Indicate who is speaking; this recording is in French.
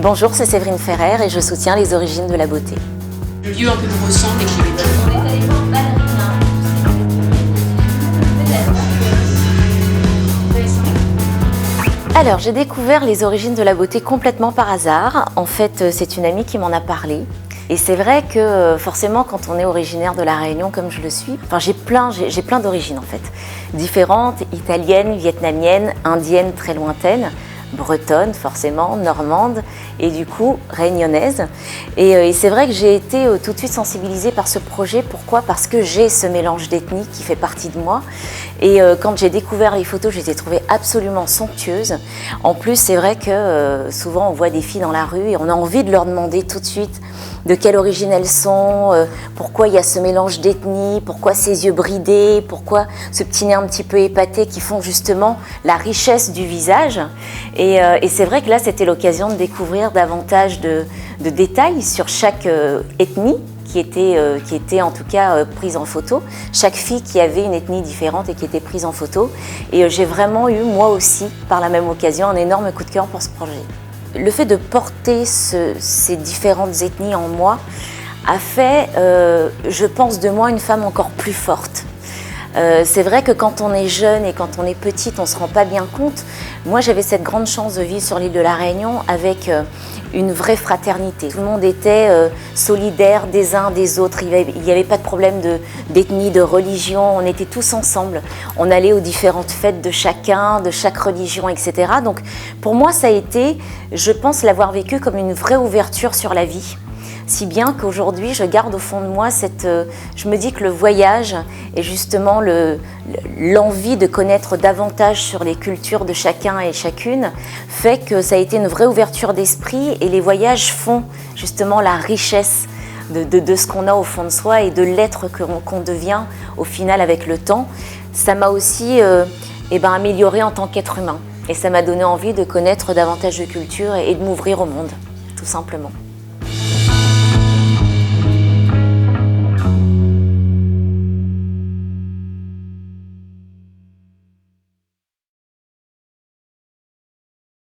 Speaker 1: Bonjour, c'est Séverine Ferrer et je soutiens les origines de la beauté.
Speaker 2: Le lieu un peu nous ressemble et qui est
Speaker 3: On est allé voir Ballerina.
Speaker 1: Alors, j'ai découvert les origines de la beauté complètement par hasard. En fait, c'est une amie qui m'en a parlé. Et c'est vrai que forcément, quand on est originaire de La Réunion comme je le suis, j'ai plein d'origines en fait. Différentes, italiennes, vietnamiennes, indiennes très lointaines, bretonne forcément, normande et du coup réunionnaise. Et c'est vrai que j'ai été tout de suite sensibilisée par ce projet. Pourquoi? Parce que j'ai ce mélange d'ethnie qui fait partie de moi. Et quand j'ai découvert les photos, je les ai trouvées absolument somptueuses. En plus, c'est vrai que souvent on voit des filles dans la rue et on a envie de leur demander tout de suite de quelle origine elles sont, pourquoi il y a ce mélange d'ethnie, pourquoi ces yeux bridés, pourquoi ce petit nez un petit peu épaté qui font justement la richesse du visage. Et c'est vrai que là, c'était l'occasion de découvrir davantage de détails sur chaque ethnie qui était en tout cas prise en photo. Chaque fille qui avait une ethnie différente et qui était prise en photo. Et j'ai vraiment eu, moi aussi, par la même occasion, un énorme coup de cœur pour ce projet. Le fait de porter ces différentes ethnies en moi a fait, je pense, de moi une femme encore plus forte. C'est vrai que quand on est jeune et quand on est petite, on ne se rend pas bien compte. Moi, j'avais cette grande chance de vivre sur l'île de La Réunion avec une vraie fraternité. Tout le monde était solidaire des uns des autres. Il n'y avait pas de problème d'ethnie, de religion. On était tous ensemble. On allait aux différentes fêtes de chacun, de chaque religion, etc. Donc, pour moi, ça a été, je pense l'avoir vécu comme une vraie ouverture sur la vie. Si bien qu'aujourd'hui, je garde au fond de moi je me dis que le voyage et justement l'envie de connaître davantage sur les cultures de chacun et chacune fait que ça a été une vraie ouverture d'esprit et les voyages font justement la richesse de ce qu'on a au fond de soi et de l'être qu'on devient au final avec le temps. Ça m'a aussi améliorée en tant qu'être humain et ça m'a donné envie de connaître davantage de cultures et de m'ouvrir au monde, tout simplement.